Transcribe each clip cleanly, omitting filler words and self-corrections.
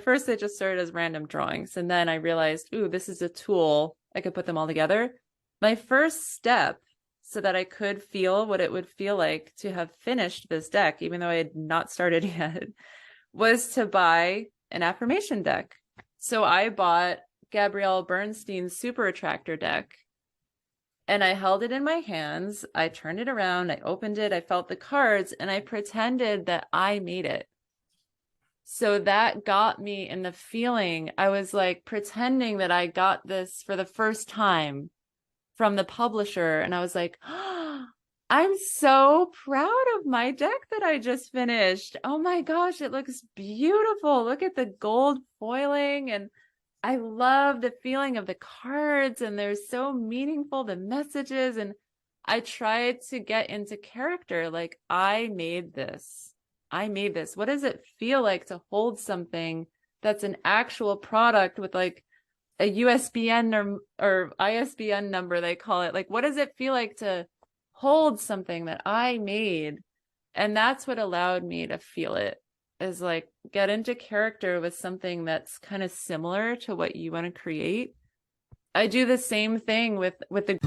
First, it just started as random drawings. And then I realized, ooh, this is a tool. I could put them all together. My first step so that I could feel what it would feel like to have finished this deck, even though I had not started yet, was to buy an affirmation deck. So I bought Gabrielle Bernstein's Super Attractor deck and I held it in my hands. I turned it around, I opened it, I felt the cards, and I pretended that I made it. So that got me in the feeling. I was like pretending that I got this for the first time from the publisher. And I was like, oh, I'm so proud of my deck that I just finished. Oh my gosh, it looks beautiful. Look at the gold foiling. And I love the feeling of the cards. And they're so meaningful, the messages. And I tried to get into character. Like, I made this. What does it feel like to hold something that's an actual product with like a USBN or ISBN number, they call it? Like, what does it feel like to hold something that I made? And that's what allowed me to feel it, is like get into character with something that's kind of similar to what you want to create. I do the same thing with the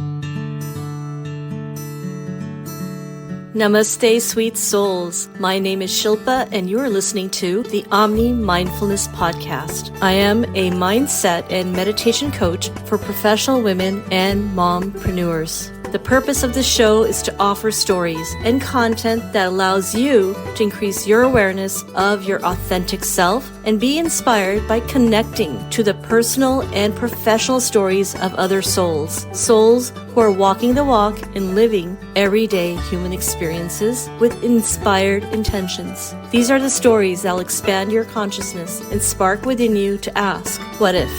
Namaste, sweet souls. My name is Shilpa, and you're listening to the Omni Mindfulness podcast. I am a mindset and meditation coach for professional women and mompreneurs. The purpose of this show is to offer stories and content that allows you to increase your awareness of your authentic self and be inspired by connecting to the personal and professional stories of other souls. Souls who are walking the walk and living everyday human experiences with inspired intentions. These are the stories that will expand your consciousness and spark within you to ask, what if?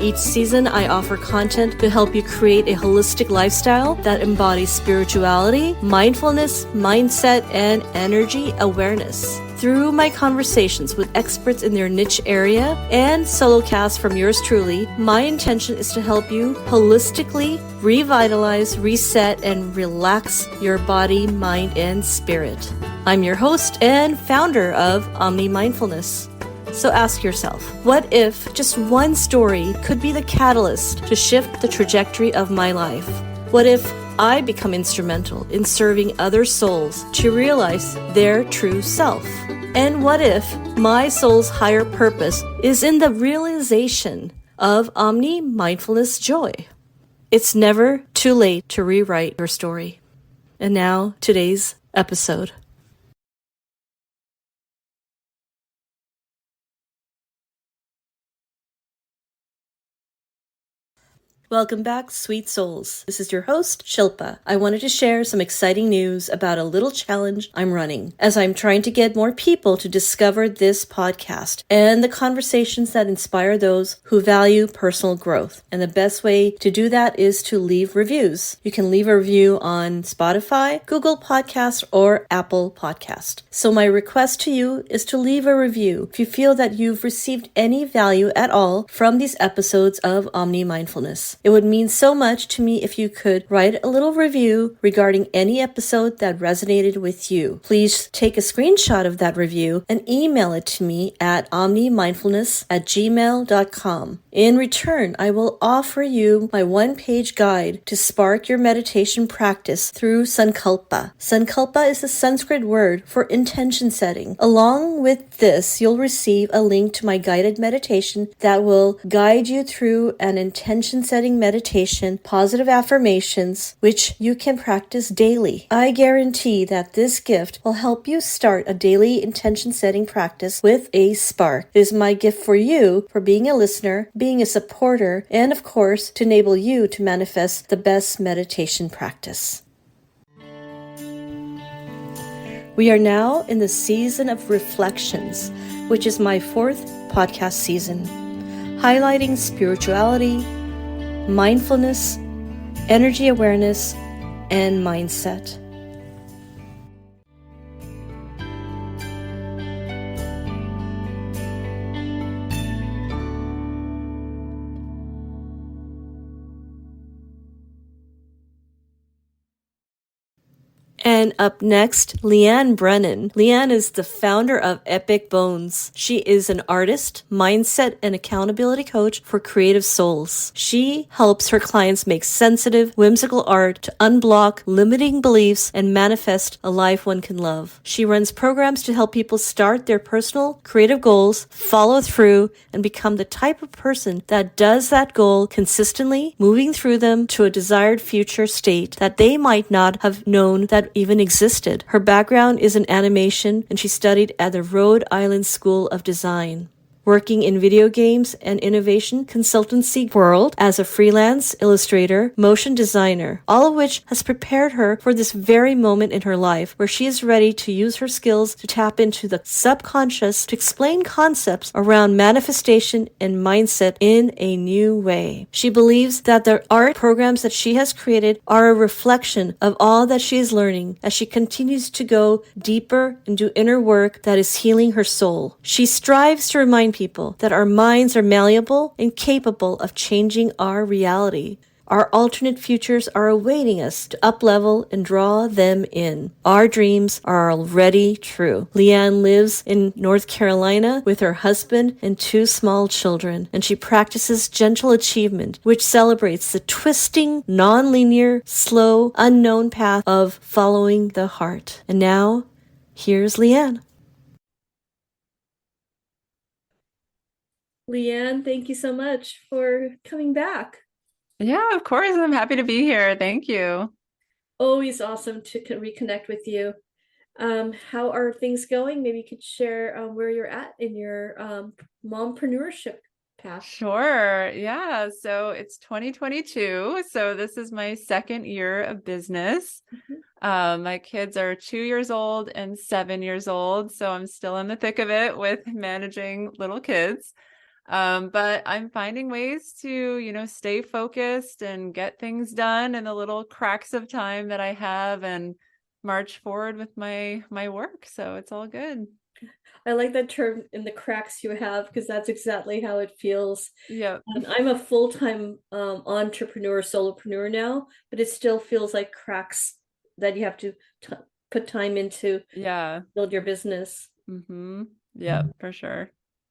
Each season, I offer content to help you create a holistic lifestyle that embodies spirituality, mindfulness, mindset, and energy awareness. Through my conversations with experts in their niche area and solo casts from yours truly, my intention is to help you holistically revitalize, reset, and relax your body, mind, and spirit. I'm your host and founder of Omni Mindfulness. So ask yourself, what if just one story could be the catalyst to shift the trajectory of my life? What if I become instrumental in serving other souls to realize their true self? And what if my soul's higher purpose is in the realization of Omni Mindfulness joy? It's never too late to rewrite your story. And now, today's episode. Welcome back, sweet souls. This is your host, Shilpa. I wanted to share some exciting news about a little challenge I'm running as I'm trying to get more people to discover this podcast and the conversations that inspire those who value personal growth. And the best way to do that is to leave reviews. You can leave a review on Spotify, Google Podcast, or Apple Podcast. So my request to you is to leave a review if you feel that you've received any value at all from these episodes of Omni Mindfulness. It would mean so much to me if you could write a little review regarding any episode that resonated with you. Please take a screenshot of that review and email it to me at omnimindfulness@gmail.com. In return, I will offer you my one-page guide to spark your meditation practice through Sankalpa. Sankalpa is the Sanskrit word for intention setting. Along with this, you'll receive a link to my guided meditation that will guide you through an intention setting meditation, positive affirmations, which you can practice daily. I guarantee that this gift will help you start a daily intention setting practice with a spark. It is my gift for you for being a listener, being a supporter, and of course, to enable you to manifest the best meditation practice. We are now in the season of reflections, which is my 4th podcast season, highlighting spirituality, mindfulness, energy awareness, and mindset. And And up next, Leeanne Brennan. Leeanne is the founder of Epic Bones. She is an artist, mindset, and accountability coach for creative souls. She helps her clients make sensitive, whimsical art to unblock limiting beliefs and manifest a life one can love. She runs programs to help people start their personal creative goals, follow through, and become the type of person that does that goal consistently, moving through them to a desired future state that they might not have known that even existed. Her background is in animation, and she studied at the Rhode Island School of Design, working in video games and innovation consultancy world as a freelance illustrator, motion designer, all of which has prepared her for this very moment in her life where she is ready to use her skills to tap into the subconscious to explain concepts around manifestation and mindset in a new way. She believes that the art programs that she has created are a reflection of all that she is learning as she continues to go deeper and do inner work that is healing her soul. She strives to remind people that our minds are malleable and capable of changing our reality. Our alternate futures are awaiting us to up-level and draw them in. Our dreams are already true. Leeanne lives in North Carolina with her husband and 2 small children, and she practices gentle achievement, which celebrates the twisting, non-linear, slow, unknown path of following the heart. And now, here's Leeanne. Leeanne, thank you so much for coming back. Yeah, of course. I'm happy to be here. Thank you. Always awesome to reconnect with you. How are things going? Maybe you could share where you're at in your mompreneurship path. Sure. Yeah. So it's 2022. So this is my second year of business. My kids are 2 years old and 7 years old. So I'm still in the thick of it with managing little kids. But I'm finding ways to, stay focused and get things done in the little cracks of time that I have and march forward with my work. So it's all good. I like that term, in the cracks you have, because that's exactly how it feels. Yep. I'm a full-time entrepreneur, solopreneur now, but it still feels like cracks that you have to put time into Yeah. build your business. Mm-hmm. Yep, for sure.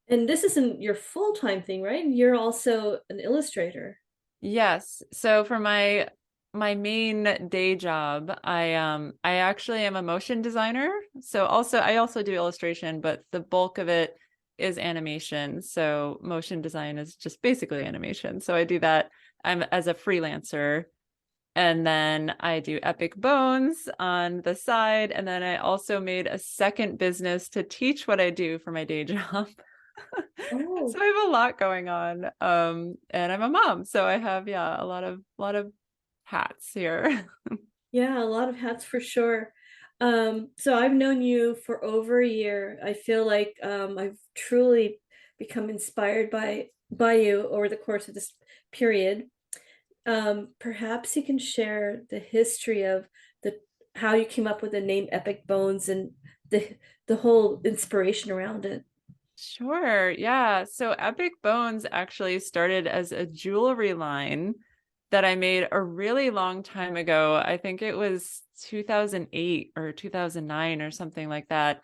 And this isn't your full-time thing, right? You're also an illustrator. Yes. So for my main day job, I actually am a motion designer. So I also do illustration, but the bulk of it is animation. So motion design is just basically animation. So I do that. I'm as a freelancer. And then I do Epic Bones on the side. And then I also made a second business to teach what I do for my day job. Oh, So I have a lot going on. And I'm a mom. So I have, yeah, a lot of hats here. yeah, a lot of hats for sure. So I've known you for over a year. I feel like I've truly become inspired by you over the course of this period. Perhaps you can share the history of the how you came up with the name Epic Bones and the whole inspiration around it. Sure. Yeah. So Epic Bones actually started as a jewelry line that I made a really long time ago. I think it was 2008 or 2009 or something like that.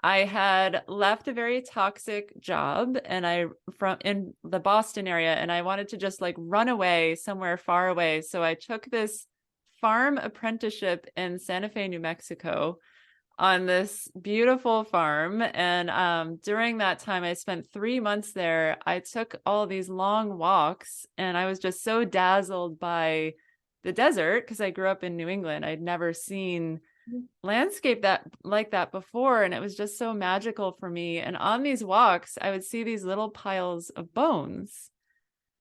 I had left a very toxic job and I from in the Boston area and I wanted to just like run away somewhere far away. So I took this farm apprenticeship in Santa Fe, New Mexico on this beautiful farm. And during that time, I spent 3 months there. I took all these long walks and I was just so dazzled by the desert because I grew up in New England. I'd never seen landscape that like that before. And it was just so magical for me. And on these walks, I would see these little piles of bones.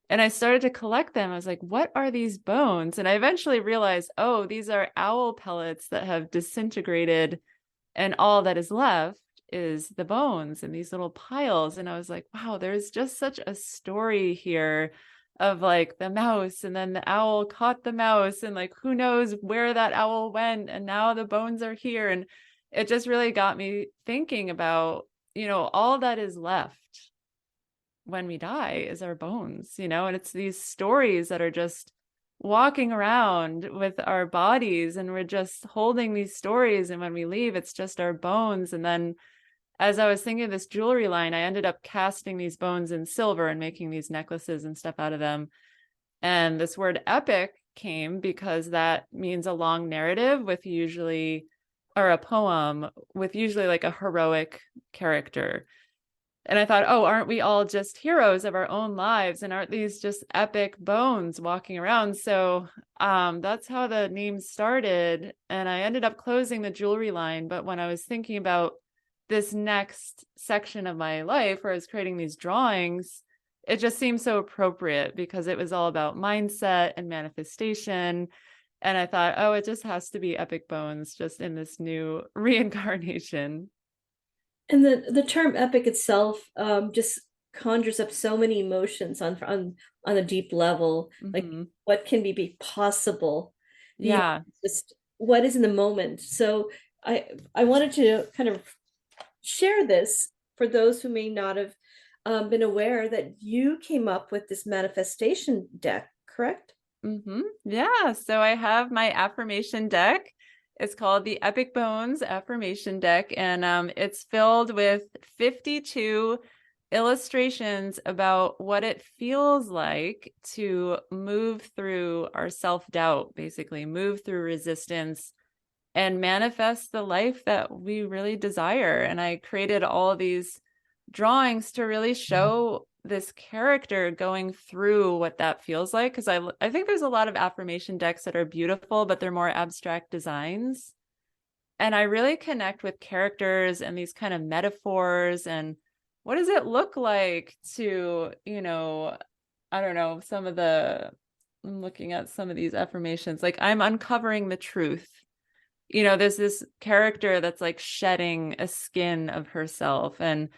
And I started to collect them. I was like, what are these bones? And I eventually realized, oh, these are owl pellets that have disintegrated and all that is left is the bones and these little piles. And I was like, wow, there's just such a story here of like the mouse, and then the owl caught the mouse, and like who knows where that owl went, and now the bones are here. And it just really got me thinking about, all that is left when we die is our bones, and it's these stories that are just walking around with our bodies and we're just holding these stories. And when we leave, it's just our bones. And then as I was thinking of this jewelry line, I ended up casting these bones in silver and making these necklaces and stuff out of them. And this word epic came because that means a long narrative with usually, or a poem with usually like a heroic character. And I thought, oh, aren't we all just heroes of our own lives? And aren't these just epic bones walking around? So that's how the name started. And I ended up closing the jewelry line. But when I was thinking about this next section of my life where I was creating these drawings, it just seemed so appropriate because it was all about mindset and manifestation. And I thought, oh, it just has to be epic bones just in this new reincarnation. And the term epic itself just conjures up so many emotions on a deep level, like Mm-hmm. what can be possible beyond Yeah. just what is in the moment. So I wanted to kind of share this for those who may not have been aware that you came up with this manifestation deck, correct? Mm-hmm. Yeah. So I have my affirmation deck. It's called the Epic Bones Affirmation Deck, and it's filled with 52 illustrations about what it feels like to move through our self-doubt, basically move through resistance and manifest the life that we really desire. And I created all of these drawings to really show this character going through what that feels like. Because I think there's a lot of affirmation decks that are beautiful, but they're more abstract designs. And I really connect with characters and these kind of metaphors and what does it look like to, I don't know, I'm looking at some of these affirmations, like I'm uncovering the truth. There's this character that's like shedding a skin of herself. And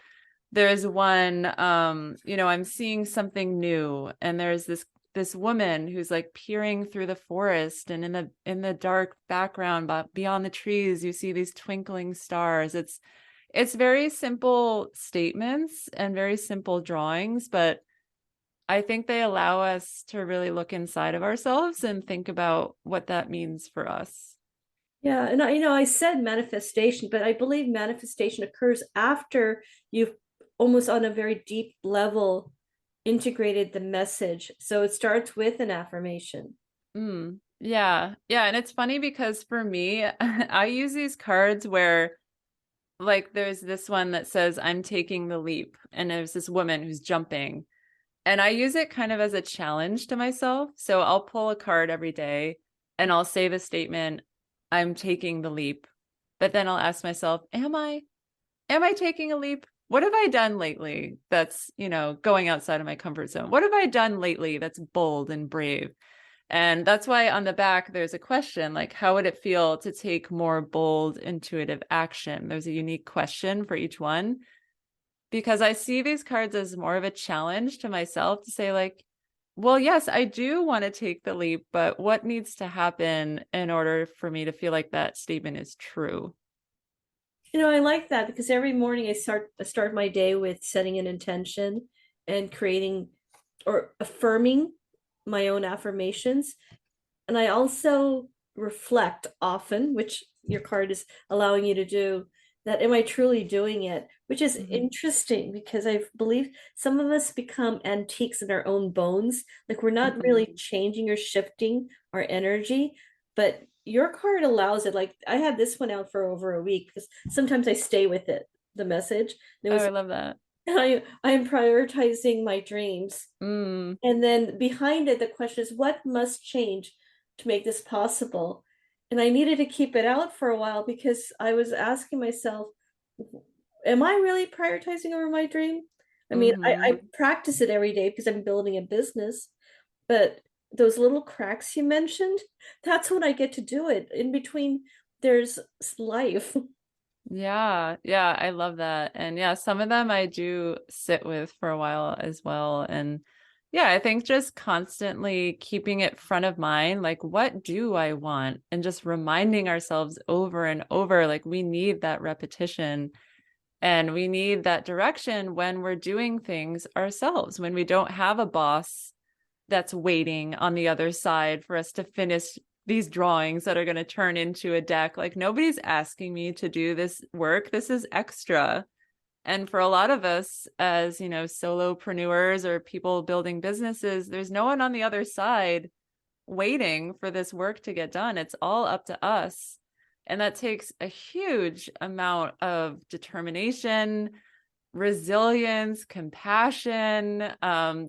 there's one, I'm seeing something new. And there's this woman who's like peering through the forest, and in the dark background, but beyond the trees, you see these twinkling stars. It's very simple statements and very simple drawings, but I think they allow us to really look inside of ourselves and think about what that means for us. Yeah, and I said manifestation, but I believe manifestation occurs after you've almost on a very deep level integrated the message. So it starts with an affirmation. Yeah. Yeah. And it's funny because for me, I use these cards where, like, there's this one that says, I'm taking the leap. And there's this woman who's jumping. And I use it kind of as a challenge to myself. So I'll pull a card every day and I'll say the statement, I'm taking the leap. But then I'll ask myself, am I taking a leap? What have I done lately that's, going outside of my comfort zone? What have I done lately that's bold and brave? And that's why on the back, there's a question like, how would it feel to take more bold, intuitive action? There's a unique question for each one because I see these cards as more of a challenge to myself to say, like, well, yes, I do want to take the leap, but what needs to happen in order for me to feel like that statement is true? I like that because every morning I start my day with setting an intention and creating or affirming my own affirmations. And I also reflect often, which your card is allowing you to do, that am I truly doing it? Which is Mm-hmm. interesting because I believe some of us become antiques in our own bones. Like we're not Mm-hmm. really changing or shifting our energy, but your card allows it. Like I had this one out for over a week because sometimes I stay with it, the message. And it Oh, was I love that. I am prioritizing my dreams. Mm, And then behind it, the question is, what must change to make this possible? And I needed to keep it out for a while because I was asking myself, am I really prioritizing over my dream? I mean, mm-hmm. I practice it every day because I'm building a business, but those little cracks you mentioned, that's when I get to do it. In between, there's life. Yeah, yeah, I love that. And yeah, some of them I do sit with for a while as well. And yeah, I think just constantly keeping it front of mind, like, what do I want? And just reminding ourselves over and over, like, we need that repetition and we need that direction when we're doing things ourselves, when we don't have a boss that's waiting on the other side for us to finish these drawings that are going to turn into a deck. Like nobody's asking me to do this work. This is extra. And for a lot of us as, solopreneurs or people building businesses, there's no one on the other side waiting for this work to get done. It's all up to us. And that takes a huge amount of determination, resilience, compassion,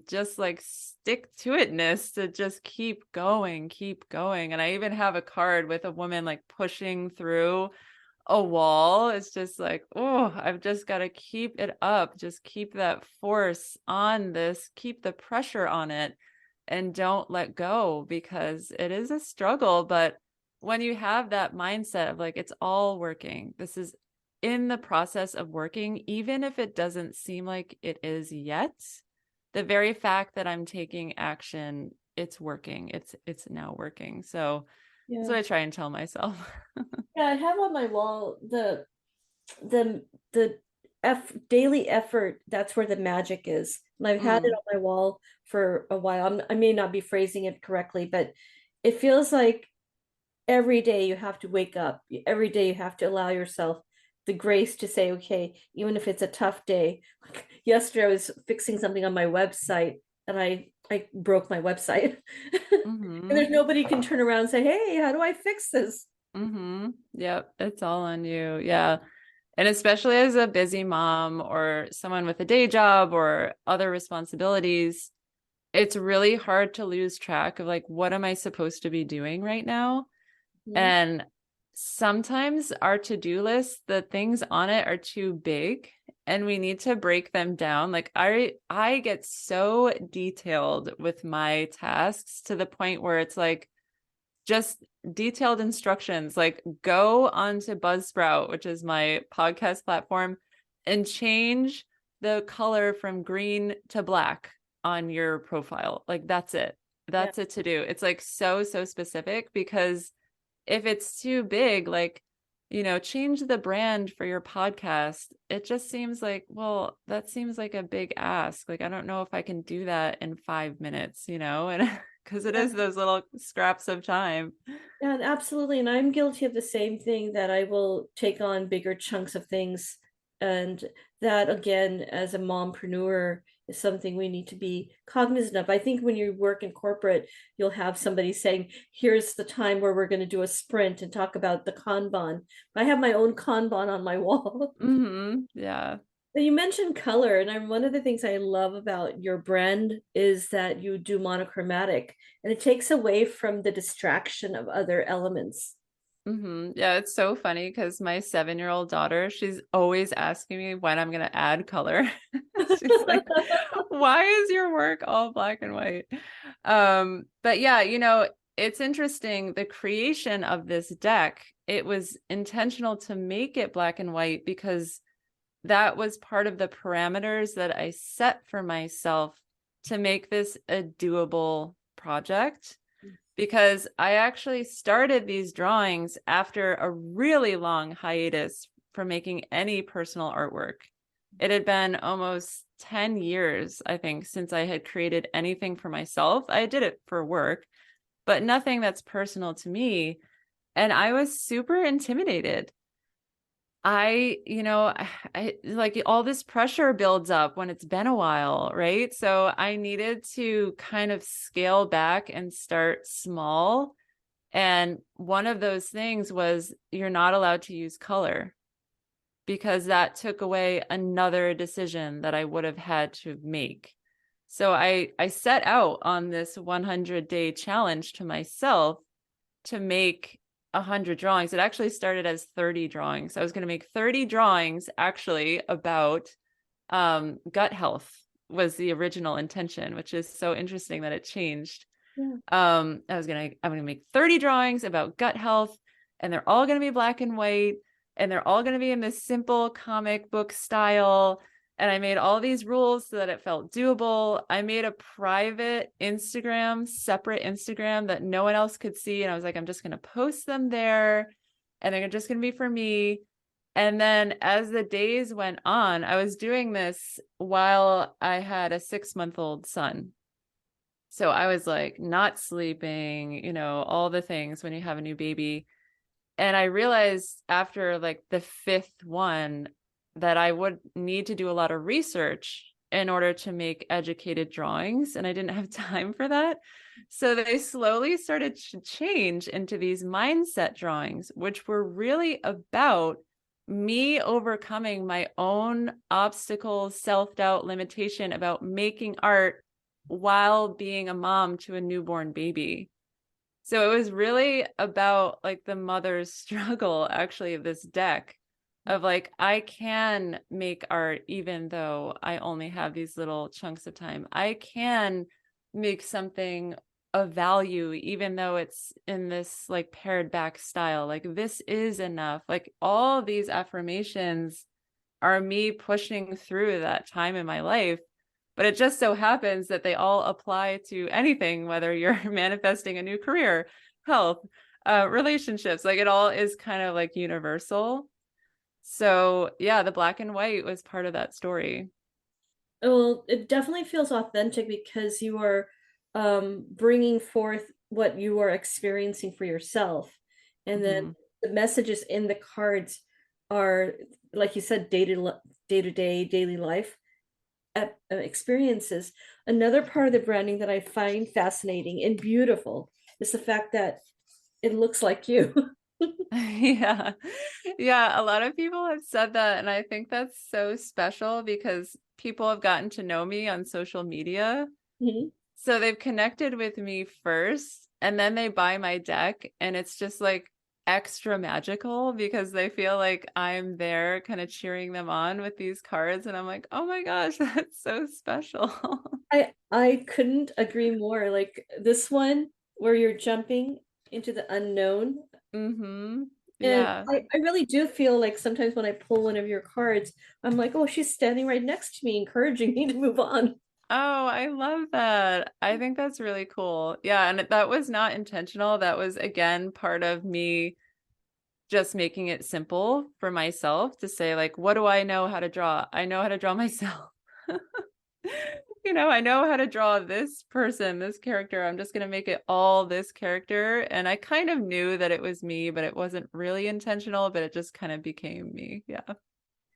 just like stick to itness to just keep going. And I even have a card with a woman like pushing through a wall. It's just like, oh, I've just got to keep it up, just keep that force on this, keep the pressure on it, and don't let go, because it is a struggle. But when you have that mindset of like, it's all working, this is in the process of working, even if it doesn't seem like it is yet, the very fact that I'm taking action, it's working. It's now working. So that's what I try and tell myself. Yeah, I have on my wall the daily effort. That's where the magic is. And I've had it on my wall for a while. I may not be phrasing it correctly, but it feels like every day you have to wake up. Every day you have to allow yourself the grace to say, okay, even if it's a tough day. Like yesterday, I was fixing something on my website and I broke my website. And there's nobody can turn around and say, hey, how do I fix this? Yep, it's all on you. Yeah. And especially as a busy mom or someone with a day job or other responsibilities, it's really hard to lose track of like, what am I supposed to be doing right now? And sometimes our to-do list, the things on it are too big and we need to break them down. Like I get so detailed with my tasks to the point where it's like just detailed instructions, like go onto Buzzsprout, which is my podcast platform, and change the color from green to black on your profile. Like that's it. That's it to do. It's like so specific, because if it's too big, like, change the brand for your podcast. It just seems like, well, that seems like a big ask. Like, I don't know if I can do that in 5 minutes, and because it is those little scraps of time. Yeah, absolutely. And I'm guilty of the same thing, that I will take on bigger chunks of things. And that, again, as a mompreneur, is something we need to be cognizant of. I think when you work in corporate, you'll have somebody saying, here's the time where we're going to do a sprint and talk about the Kanban. I have my own Kanban on my wall. Yeah. You mentioned color, and one of the things I love about your brand is that you do monochromatic, and it takes away from the distraction of other elements. Yeah, it's so funny because my 7-year-old daughter, she's always asking me when I'm going to add color. She's like, why is your work all black and white? But yeah, it's interesting. The creation of this deck, it was intentional to make it black and white because that was part of the parameters that I set for myself to make this a doable project. Because I actually started these drawings after a really long hiatus from making any personal artwork. It had been almost 10 years, I think, since I had created anything for myself. I did it for work, but nothing that's personal to me. And I was super intimidated. I like all this pressure builds up when it's been a while, right? So I needed to kind of scale back and start small. And one of those things was you're not allowed to use color, because that took away another decision that I would have had to make. So I set out on this 100-day challenge to myself to make 100 drawings. It actually started as 30 drawings. I was going to make 30 drawings actually about gut health was the original intention, which is so interesting that it changed. I'm going to make 30 drawings about gut health, and they're all going to be black and white, and they're all going to be in this simple comic book style. And I made all these rules so that it felt doable. I made a private Instagram, separate Instagram that no one else could see. And I was like, I'm just going to post them there, and they're just going to be for me. And then as the days went on, I was doing this while I had a 6-month-old son. So I was like not sleeping, all the things when you have a new baby. And I realized after like the fifth one that I would need to do a lot of research in order to make educated drawings. And I didn't have time for that. So they slowly started to change into these mindset drawings, which were really about me overcoming my own obstacles, self-doubt, limitation about making art while being a mom to a newborn baby. So it was really about like the mother's struggle actually of this deck of like, I can make art even though I only have these little chunks of time. I can make something of value even though it's in this like pared back style. Like this is enough. Like all these affirmations are me pushing through that time in my life. But it just so happens that they all apply to anything, whether you're manifesting a new career, health, relationships, like it all is kind of like universal. So yeah, the black and white was part of that story. Well, it definitely feels authentic because you are bringing forth what you are experiencing for yourself. And then Mm-hmm. the messages in the cards are, like you said, day-to-day, daily life experiences. Another part of the branding that I find fascinating and beautiful is the fact that it looks like you. Yeah. Yeah. A lot of people have said that. And I think that's so special because people have gotten to know me on social media. Mhm. So they've connected with me first, and then they buy my deck, and it's just like extra magical because they feel like I'm there kind of cheering them on with these cards. And I'm like, oh my gosh, that's so special. I couldn't agree more. Like this one where you're jumping into the unknown. Mm-hmm. And Yeah. I really do feel like sometimes when I pull one of your cards, I'm like, oh, she's standing right next to me, encouraging me to move on. Oh, I love that. I think that's really cool. Yeah. And that was not intentional. That was, again, part of me just making it simple for myself to say, like, what do I know how to draw? I know how to draw myself. I know how to draw this person, this character. I'm just going to make it all this character. And I kind of knew that it was me, but it wasn't really intentional, but it just kind of became me. Yeah,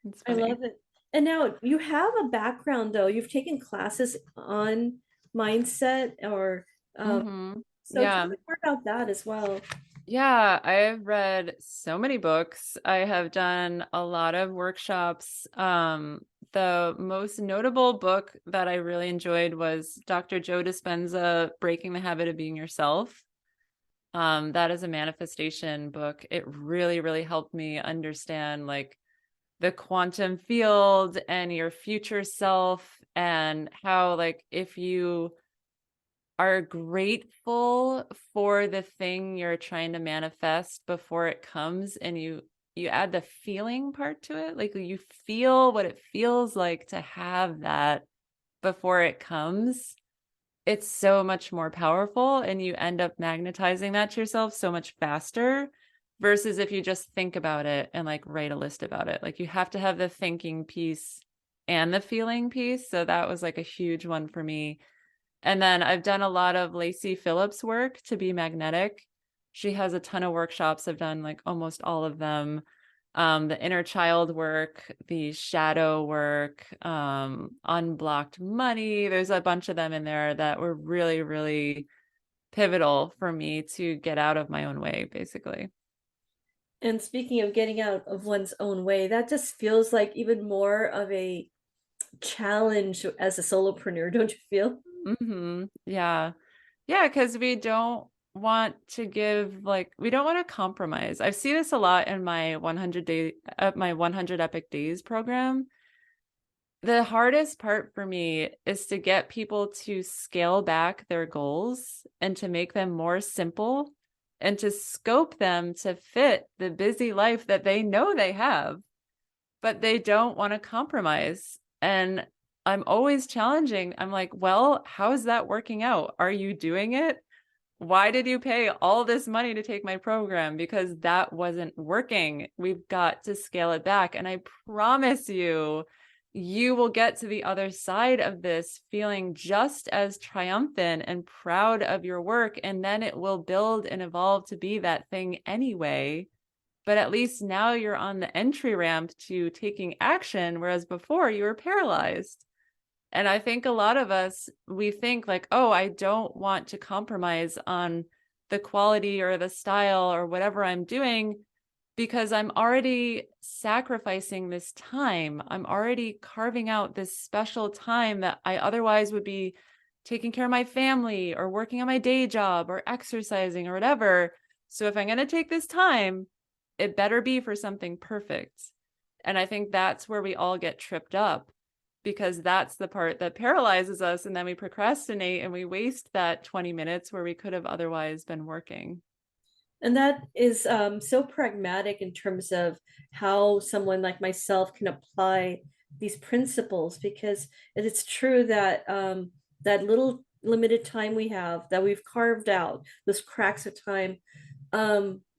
it's I funny. love it. And now you have a background though. You've taken classes on mindset or Hmm. so tell Yeah. me more about that as well. Yeah, I've read so many books. I have done a lot of workshops. The most notable book that I really enjoyed was Dr. Joe Dispenza, Breaking the Habit of Being Yourself. That is a manifestation book. It really, really helped me understand like the quantum field and your future self and how like if you are grateful for the thing you're trying to manifest before it comes and you add the feeling part to it, like you feel what it feels like to have that before it comes, it's so much more powerful and you end up magnetizing that to yourself so much faster versus if you just think about it and like write a list about it. Like you have to have the thinking piece and the feeling piece. So that was like a huge one for me. And then I've done a lot of Lacey Phillips work to be magnetic. She has a ton of workshops. I've done like almost all of them. The inner child work, the shadow work, unblocked money. There's a bunch of them in there that were really, really pivotal for me to get out of my own way, basically. And speaking of getting out of one's own way, that just feels like even more of a challenge as a solopreneur, don't you feel? Mm-hmm. Yeah. Yeah, because we don't want to give like we don't want to compromise. I see this a lot in my 100 Epic Days program. The hardest part for me is to get people to scale back their goals and to make them more simple and to scope them to fit the busy life that they know they have, but they don't want to compromise. And I'm always challenging. I'm like, well, how's that working out? Are you doing it? Why did you pay all this money to take my program? Because that wasn't working. We've got to scale it back. And I promise you, you will get to the other side of this feeling just as triumphant and proud of your work. And then it will build and evolve to be that thing anyway. But at least now you're on the entry ramp to taking action, whereas before you were paralyzed. And I think a lot of us, we think like, oh, I don't want to compromise on the quality or the style or whatever I'm doing because I'm already sacrificing this time. I'm already carving out this special time that I otherwise would be taking care of my family or working on my day job or exercising or whatever. So if I'm going to take this time, it better be for something perfect. And I think that's where we all get tripped up, because that's the part that paralyzes us. And then we procrastinate and we waste that 20 minutes where we could have otherwise been working. And that is so pragmatic in terms of how someone like myself can apply these principles, because it's true that that little limited time we have that we've carved out, those cracks of time,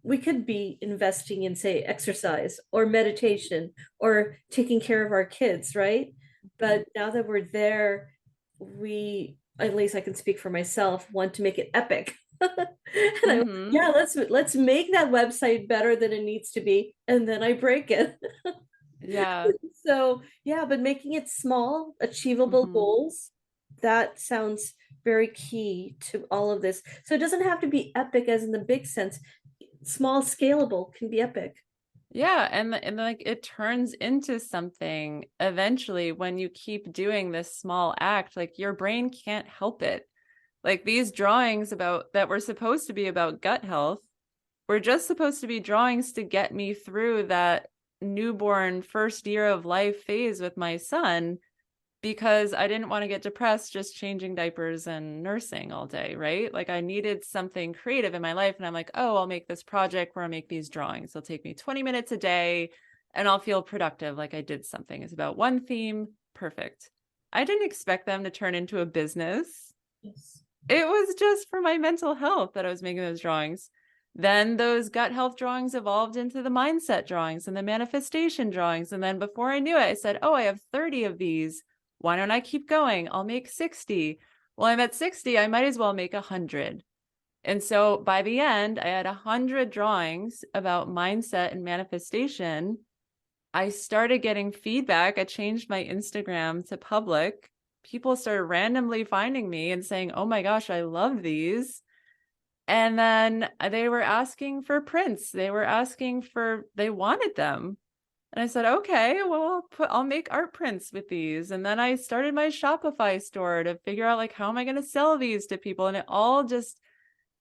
we could be investing in, say, exercise or meditation or taking care of our kids, right? But now that we're there, we, at least I can speak for myself, want to make it epic. And I, Mm-hmm. yeah, let's make that website better than it needs to be, and then I break it. Yeah. So yeah, but making it small, achievable Mm-hmm. goals, that sounds very key to all of this. So it doesn't have to be epic as in the big sense. Small, scalable can be epic. Yeah, and like it turns into something eventually when you keep doing this small act, like your brain can't help it. Like these drawings about that were supposed to be about gut health were just supposed to be drawings to get me through that newborn first year of life phase with my son, because I didn't want to get depressed just changing diapers and nursing all day, right? Like I needed something creative in my life. And I'm like, oh, I'll make this project where I make these drawings. It'll take me 20 minutes a day and I'll feel productive. Like I did something. It's about one theme. Perfect. I didn't expect them to turn into a business. Yes. It was just for my mental health that I was making those drawings. Then those gut health drawings evolved into the mindset drawings and the manifestation drawings. And then before I knew it, I said, oh, I have 30 of these. Why don't I keep going? I'll make 60. Well, I'm at 60. I might as well make 100. And so by the end, I had 100 drawings about mindset and manifestation. I started getting feedback. I changed my Instagram to public. People started randomly finding me and saying, oh my gosh, I love these. And then they were asking for prints. They wanted them. And I said, okay, well, I'll make art prints with these. And then I started my Shopify store to figure out like, how am I going to sell these to people? And it all just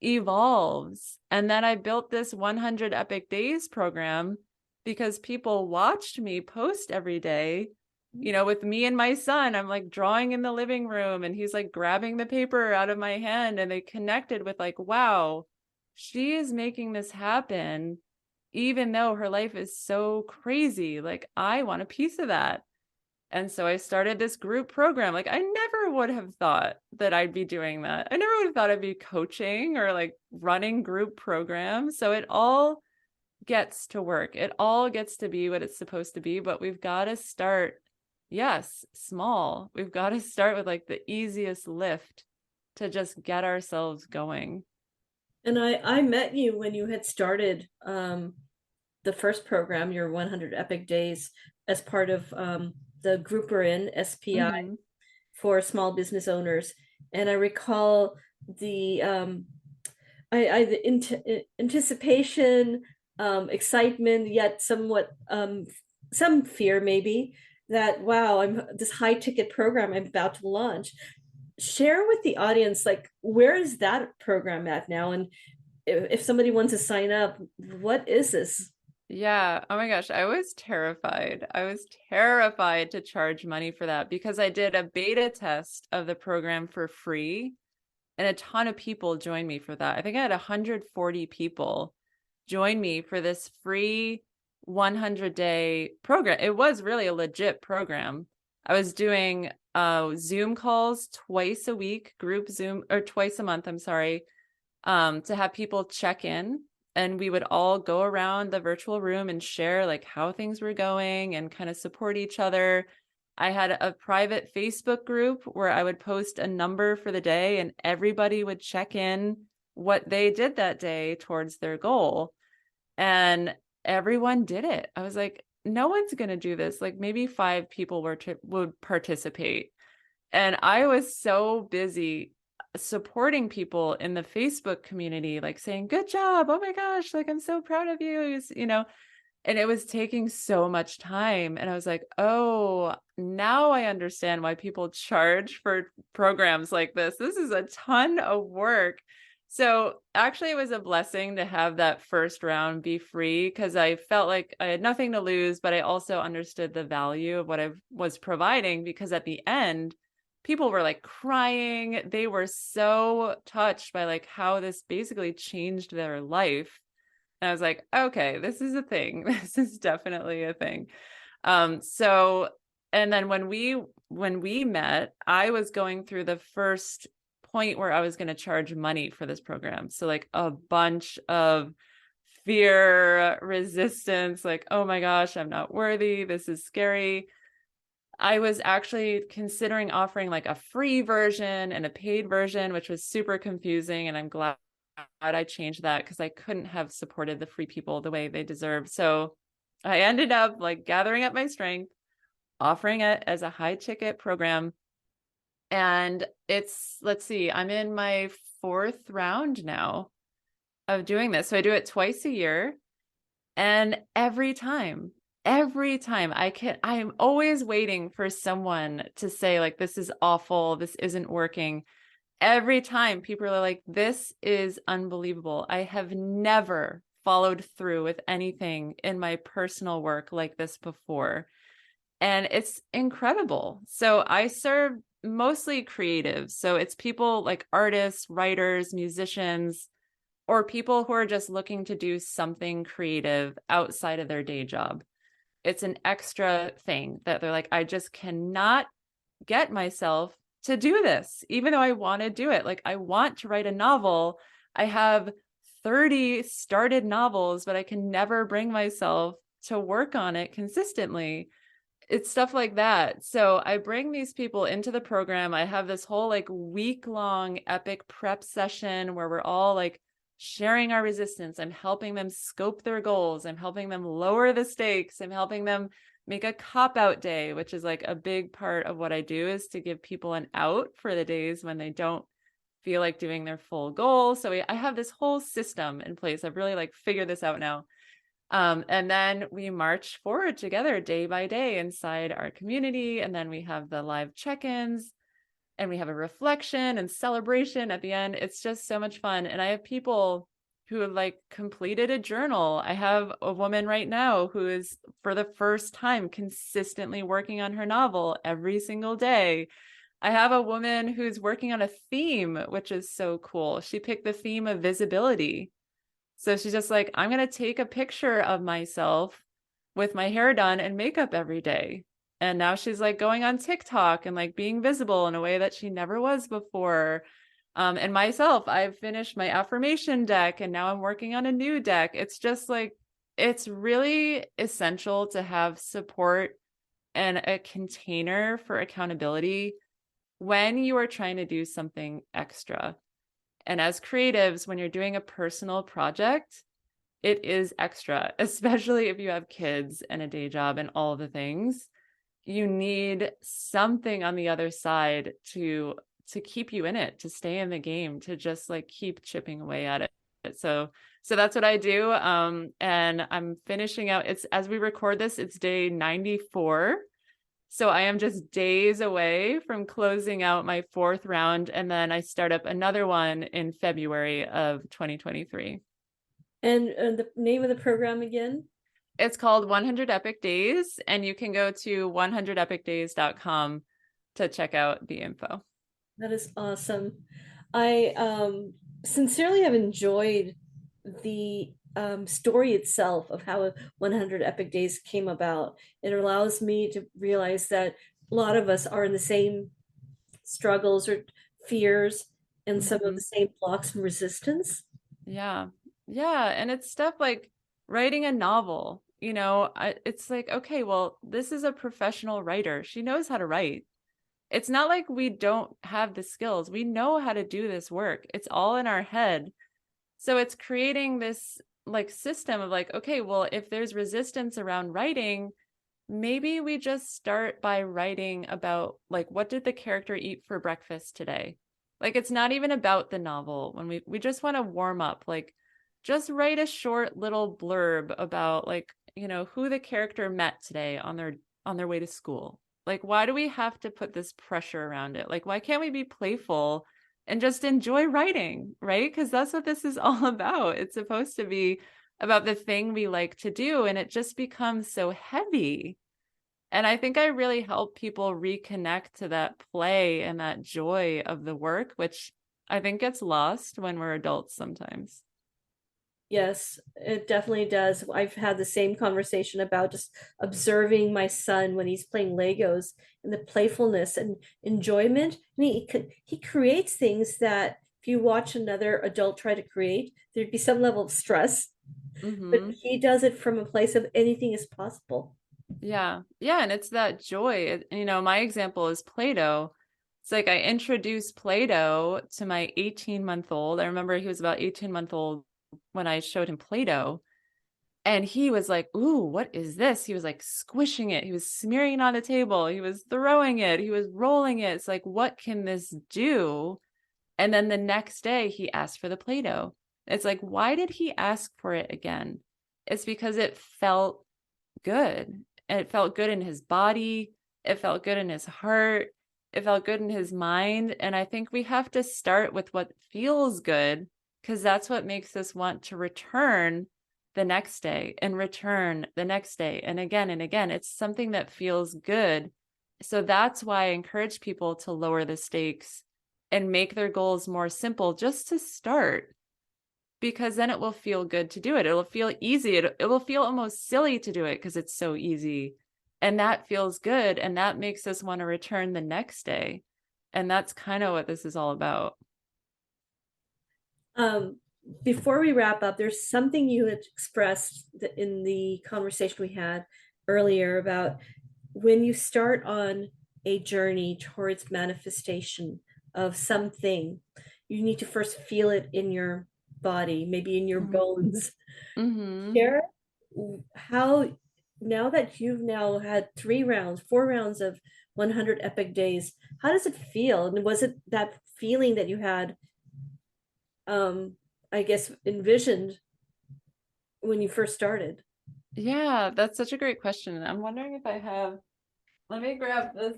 evolves. And then I built this 100 Epic Days program because people watched me post every day. You know, with me and my son, I'm like drawing in the living room and he's like grabbing the paper out of my hand, and they connected with like, wow, she is making this happen even though her life is so crazy. Like, I want a piece of that. And so I started this group program. Like, I never would have thought that I'd be doing that. I never would have thought I'd be coaching or like running group programs. So it all gets to work. It all gets to be what it's supposed to be. But we've got to start, yes, small. We've got to start with like the easiest lift to just get ourselves going. And I met you when you had started the first program, your 100 Epic Days, as part of the group we're in, SPI, Mm-hmm. for small business owners. And I recall the anticipation, excitement, yet somewhat some fear maybe, that wow, I'm this high ticket program I'm about to launch. Share with the audience, like, where is that program at now? And if somebody wants to sign up, what is this? Yeah. Oh my gosh. I was terrified. I was terrified to charge money for that because I did a beta test of the program for free, and a ton of people joined me for that. I think I had 140 people join me for this free 100-day program. It was really a legit program. I was doing Zoom calls twice a week, group Zoom, or twice a month, I'm sorry, to have people check in, and we would all go around the virtual room and share like how things were going and kind of support each other. I had a private Facebook group where I would post a number for the day and everybody would check in what they did that day towards their goal. And everyone did it. I was like, no one's going to do this. Like maybe 5 people would participate. And I was so busy supporting people in the Facebook community, like saying, good job. Oh my gosh. Like, I'm so proud of you, and it was taking so much time. And I was like, oh, now I understand why people charge for programs like this. This is a ton of work. So actually, it was a blessing to have that first round be free because I felt like I had nothing to lose, but I also understood the value of what I was providing because at the end, people were like crying. They were so touched by like how this basically changed their life. And I was like, okay, this is a thing. This is definitely a thing. So, and then when we met, I was going through the first point where I was going to charge money for this program. So like a bunch of fear, resistance, like, oh my gosh, I'm not worthy. This is scary. I was actually considering offering like a free version and a paid version, which was super confusing. And I'm glad I changed that because I couldn't have supported the free people the way they deserve. So I ended up like gathering up my strength, offering it as a high ticket program. And let's see, I'm in my 4th round now of doing this. So I do it twice a year. And every time I'm always waiting for someone to say, like, this is awful, this isn't working. Every time people are like, this is unbelievable. I have never followed through with anything in my personal work like this before. And it's incredible. So I serve mostly creatives. So it's people like artists, writers, musicians, or people who are just looking to do something creative outside of their day job. It's an extra thing that they're like, I just cannot get myself to do this, even though I want to do it. Like, I want to write a novel. I have 30 started novels, but I can never bring myself to work on it consistently. It's stuff like that. So I bring these people into the program. I have this whole like week-long epic prep session where we're all like sharing our resistance. I'm helping them scope their goals. I'm helping them lower the stakes. I'm helping them make a cop-out day, which is like a big part of what I do, is to give people an out for the days when they don't feel like doing their full goal. So I have this whole system in place. I've really like figured this out now. And then we march forward together day by day inside our community. And then we have the live check-ins and we have a reflection and celebration at the end. It's just so much fun. And I have people who have like completed a journal. I have a woman right now who is for the first time consistently working on her novel every single day. I have a woman who's working on a theme, which is so cool. She picked the theme of visibility. So she's just like, I'm going to take a picture of myself with my hair done and makeup every day. And now she's like going on TikTok and like being visible in a way that she never was before. And myself, I've finished my affirmation deck and now I'm working on a new deck. It's just like, it's really essential to have support and a container for accountability when you are trying to do something extra. And as creatives, when you're doing a personal project, it is extra, especially if you have kids and a day job and all the things. You need something on the other side to keep you in it, to stay in the game, to just like keep chipping away at it. So that's what I do. And I'm finishing out, it's as we record this, it's day 94. So I am just days away from closing out my 4th round. And then I start up another one in February of 2023. And the name of the program again? It's called 100 Epic Days. And you can go to 100epicdays.com to check out the info. That is awesome. I sincerely have enjoyed the story itself of how 100 Epic Days came about. It allows me to realize that a lot of us are in the same struggles or fears and some of the same blocks and resistance. Yeah. Yeah. And it's stuff like writing a novel. it's like, okay, well, this is a professional writer. She knows how to write. It's not like we don't have the skills. We know how to do this work. It's all in our head. So it's creating this like system of like, okay, well, if there's resistance around writing, maybe we just start by writing about like, what did the character eat for breakfast today? Like, it's not even about the novel. When we just want to warm up, like, just write a short little blurb about like, who the character met today on their way to school. Like, why do we have to put this pressure around it? Like, why can't we be playful and just enjoy writing, right? Because that's what this is all about. It's supposed to be about the thing we like to do, and it just becomes so heavy. And I think I really help people reconnect to that play and that joy of the work, which I think gets lost when we're adults sometimes. Yes, it definitely does. I've had the same conversation about just observing my son when he's playing Legos and the playfulness and enjoyment. And he creates things that if you watch another adult try to create, there'd be some level of stress, but Mm-hmm. he does it from a place of anything is possible. Yeah. Yeah. And it's that joy. My example is Play-Doh. It's like I introduced Play-Doh to my 18-month-old. I remember he was about 18-month old when I showed him Play-Doh. And he was like, ooh, what is this? He was like squishing it. He was smearing it on the table. He was throwing it. He was rolling it. It's like, what can this do? And then the next day he asked for the Play-Doh. It's like, why did he ask for it again? It's because it felt good. And it felt good in his body. It felt good in his heart. It felt good in his mind. And I think we have to start with what feels good, because that's what makes us want to return the next day and return the next day and again and again. It's something that feels good. So that's why I encourage people to lower the stakes and make their goals more simple just to start, because then it will feel good to do it. It'll feel easy. It will feel almost silly to do it because it's so easy. And that feels good. And that makes us want to return the next day. And that's kind of what this is all about. Um, Before we wrap up, there's something you had expressed in the conversation we had earlier about when you start on a journey towards manifestation of something, you need to first feel it in your body, maybe in your bones. Mm-hmm. Share how, now that you've now had 3 rounds, 4 rounds of 100 epic days, how does it feel? And was it that feeling that you had, I guess, envisioned when you first started? Yeah, that's such a great question. I'm wondering if I have, let me grab this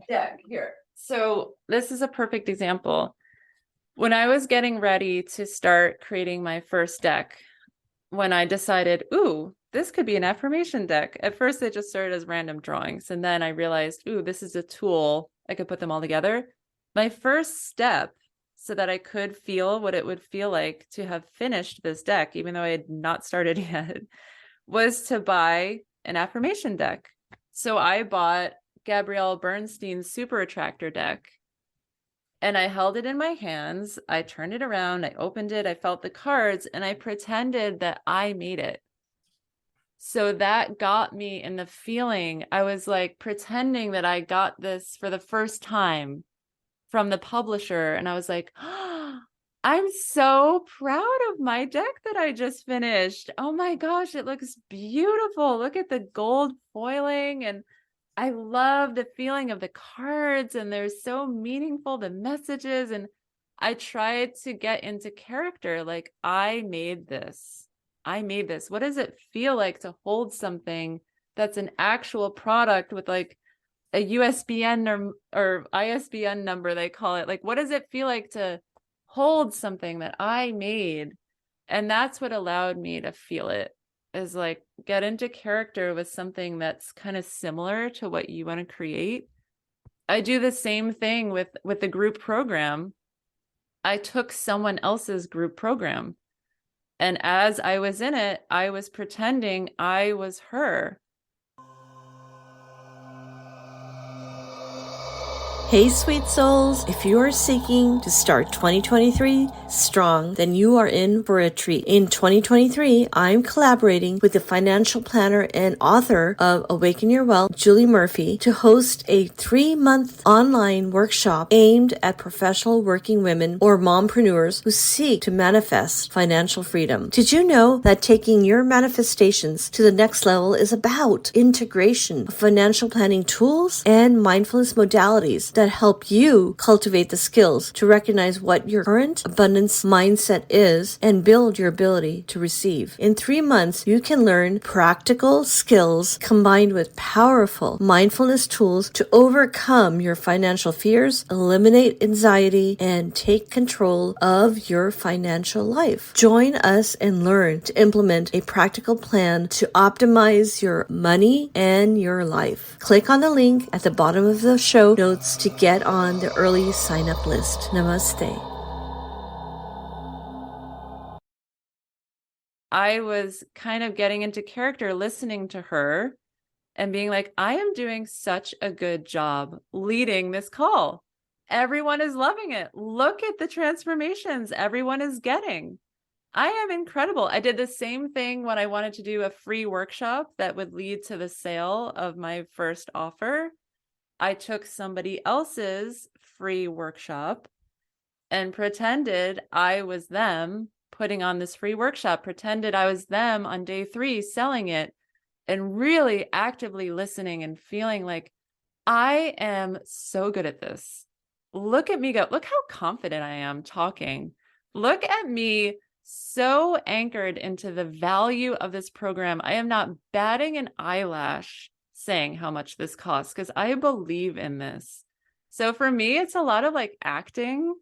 deck here. So this is a perfect example. When I was getting ready to start creating my first deck, when I decided, ooh, this could be an affirmation deck. At first, it just started as random drawings. And then I realized, ooh, this is a tool. I could put them all together. My first step, so that I could feel what it would feel like to have finished this deck, even though I had not started yet, was to buy an affirmation deck. So I bought Gabrielle Bernstein's Super Attractor deck, and I held it in my hands. I turned it around. I opened it. I felt the cards, and I pretended that I made it. So that got me in the feeling. I was like pretending that I got this for the first time from the publisher. And I was like, oh, I'm so proud of my deck that I just finished. Oh my gosh, it looks beautiful. Look at the gold foiling. And I love the feeling of the cards, and they're so meaningful, the messages. And I tried to get into character. Like, I made this. I made this. What does it feel like to hold something that's an actual product with like a USBN or ISBN number, they call it? Like, what does it feel like to hold something that I made? And that's what allowed me to feel it, is like get into character with something that's kind of similar to what you want to create. I do the same thing with the group program. I took someone else's group program, and as I was in it, I was pretending I was her. Hey, sweet souls. If you are seeking to start 2023 strong, then you are in for a treat. In 2023, I'm collaborating with the financial planner and author of Awaken Your Wealth, Julie Murphy, to host a 3-month online workshop aimed at professional working women or mompreneurs who seek to manifest financial freedom. Did you know that taking your manifestations to the next level is about integration of financial planning tools and mindfulness modalities that help you cultivate the skills to recognize what your current abundance mindset is and build your ability to receive. In 3 months, you can learn practical skills combined with powerful mindfulness tools to overcome your financial fears, eliminate anxiety, and take control of your financial life. Join us and learn to implement a practical plan to optimize your money and your life. Click on the link at the bottom of the show notes to get on the early sign up list. Namaste. I was kind of getting into character listening to her and being like, I am doing such a good job leading this call. Everyone is loving it. Look at the transformations everyone is getting. I am incredible. I did the same thing when I wanted to do a free workshop that would lead to the sale of my first offer. I took somebody else's free workshop and pretended I was them putting on this free workshop, pretended I was them on day 3 selling it, and really actively listening and feeling like I am so good at this. Look at me go. Look how confident I am talking. Look at me so anchored into the value of this program. I am not batting an eyelash saying how much this costs because I believe in this. So for me, it's a lot of like acting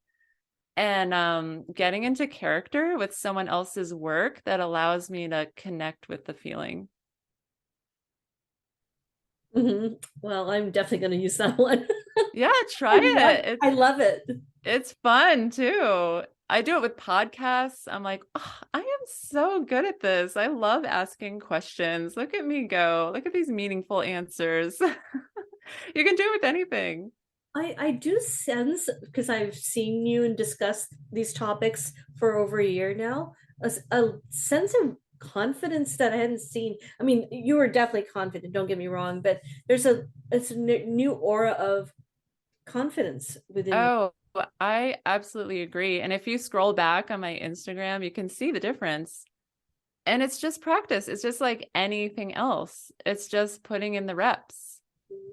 and getting into character with someone else's work that allows me to connect with the feeling. Mm-hmm. Well, I'm definitely going to use that one. Yeah, try it. I love it. It's fun too. I do it with podcasts. I'm like, oh, I am so good at this. I love asking questions. Look at me go. Look at these meaningful answers. You can do it with anything. I do sense, because I've seen you and discussed these topics for over a year now, a sense of confidence that I hadn't seen. I mean, you were definitely confident, don't get me wrong, but it's a new aura of confidence within you. Oh, I absolutely agree. And if you scroll back on my Instagram, you can see the difference. And it's just practice. It's just like anything else. It's just putting in the reps,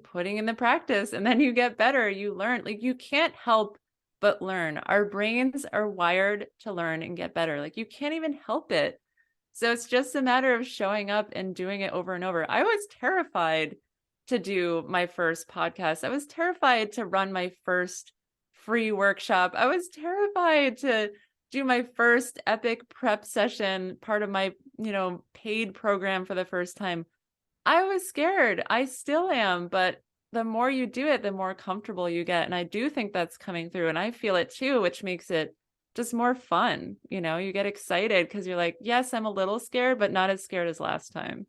putting in the practice, and then you get better. You learn. Like you can't help but learn. Our brains are wired to learn and get better. Like you can't even help it. So it's just a matter of showing up and doing it over and over. I was terrified to do my first podcast. I was terrified to run my first free workshop. I was terrified to do my first epic prep session, part of my, paid program for the first time. I was scared. I still am, but the more you do it, the more comfortable you get. And I do think that's coming through, and I feel it too, which makes it just more fun. You get excited because you're like, yes, I'm a little scared, but not as scared as last time.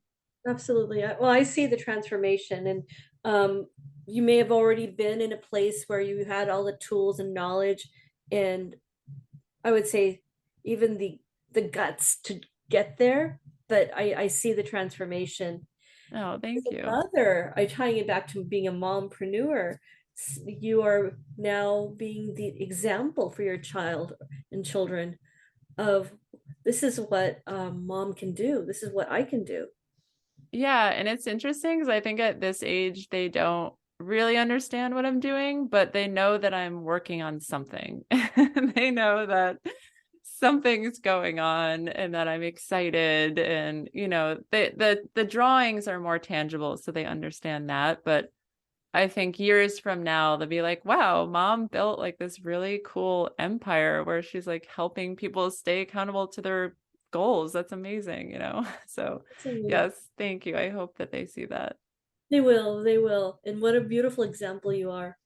Absolutely. Well, I see the transformation, and you may have already been in a place where you had all the tools and knowledge, and I would say even the guts to get there. But I see the transformation. Oh, As thank a you. mother, I tying it back to being a mompreneur. You are now being the example for your child and children of this is what mom can do. This is what I can do. Yeah, and it's interesting because I think at this age they don't really understand what I'm doing, but they know that I'm working on something. They know that something's going on and that I'm excited, and the drawings are more tangible, so they understand that. But I think years from now they'll be like, wow, mom built like this really cool empire where she's like helping people stay accountable to their goals. That's amazing. So Absolutely. yes, thank you. I hope that they see that. They will, they will. And what a beautiful example you are.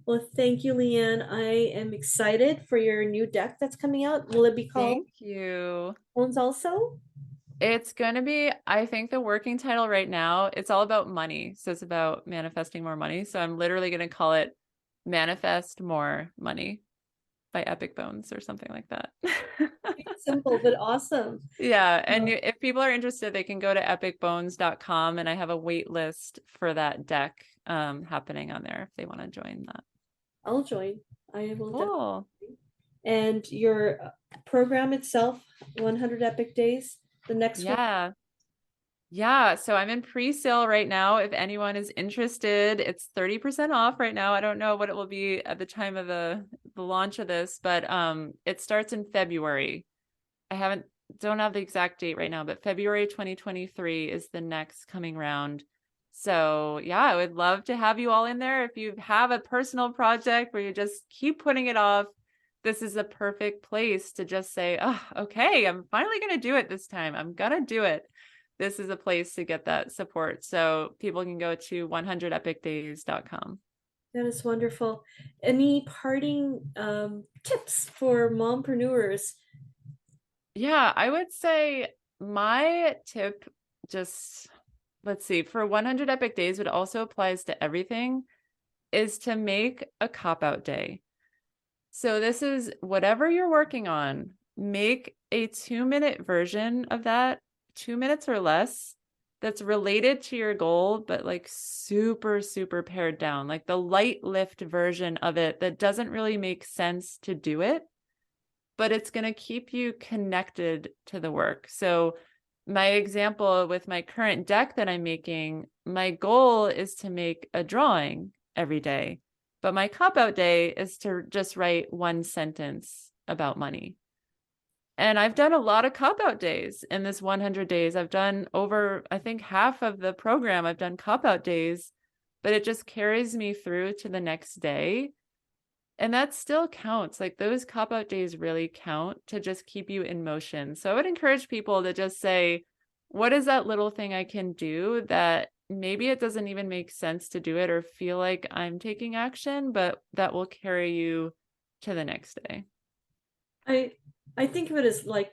Well, thank you, Leanne. I am excited for your new deck that's coming out. Will it be called Thank you. Phones also? It's going to be, I think the working title right now, it's all about money. So it's about manifesting more money. So I'm literally going to call it manifest more money by Epic Bones or something like that. Simple, but awesome. Yeah. And Well, if people are interested, they can go to epicbones.com, and I have a wait list for that deck happening on there if they want to join that. I'll join. I will definitely. Cool. And your program itself, 100 Epic Days, the next one. Yeah. Yeah, so I'm in pre-sale right now. If anyone is interested, it's 30% off right now. I don't know what it will be at the time of the launch of this, but it starts in February. I don't have the exact date right now, but February 2023 is the next coming round. So, yeah, I would love to have you all in there. If you have a personal project where you just keep putting it off, this is a perfect place to just say, "Oh, okay, I'm finally going to do it this time. I'm going to do it." This is a place to get that support. So people can go to 100epicdays.com. That is wonderful. Any parting tips for mompreneurs? Yeah, I would say my tip, just let's see, for 100 Epic Days, what also applies to everything, is to make a cop-out day. So this is whatever you're working on, make a 2-minute version of that, 2 minutes or less, that's related to your goal, but like super, super pared down, like the light lift version of it that doesn't really make sense to do it, but it's going to keep you connected to the work. So my example with my current deck that I'm making, my goal is to make a drawing every day, but my cop-out day is to just write one sentence about money. And I've done a lot of cop-out days in this 100 days. I've done over, I think, half of the program. I've done cop-out days, but it just carries me through to the next day. And that still counts. Like those cop-out days really count to just keep you in motion. So I would encourage people to just say, what is that little thing I can do that maybe it doesn't even make sense to do it or feel like I'm taking action, but that will carry you to the next day. I I think of it as like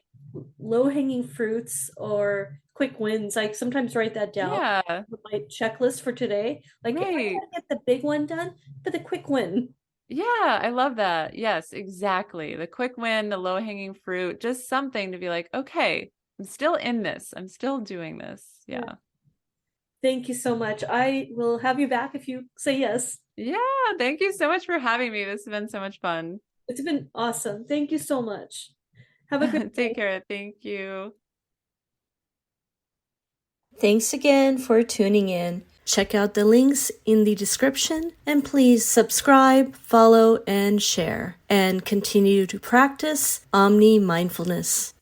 low-hanging fruits or quick wins. I sometimes write that down Yeah, with my checklist for today. Like I right. gotta get the big one done, but the quick win. Yeah, I love that. Yes, exactly. The quick win, the low-hanging fruit, just something to be like, okay, I'm still in this. I'm still doing this. Yeah. Yeah. Thank you so much. I will have you back if you say yes. Yeah, thank you so much for having me. This has been so much fun. It's been awesome. Thank you so much. Have a great Take day. care. Thank you. Thanks again for tuning in. Check out the links in the description and please subscribe, follow, and share. And continue to practice Omni Mindfulness.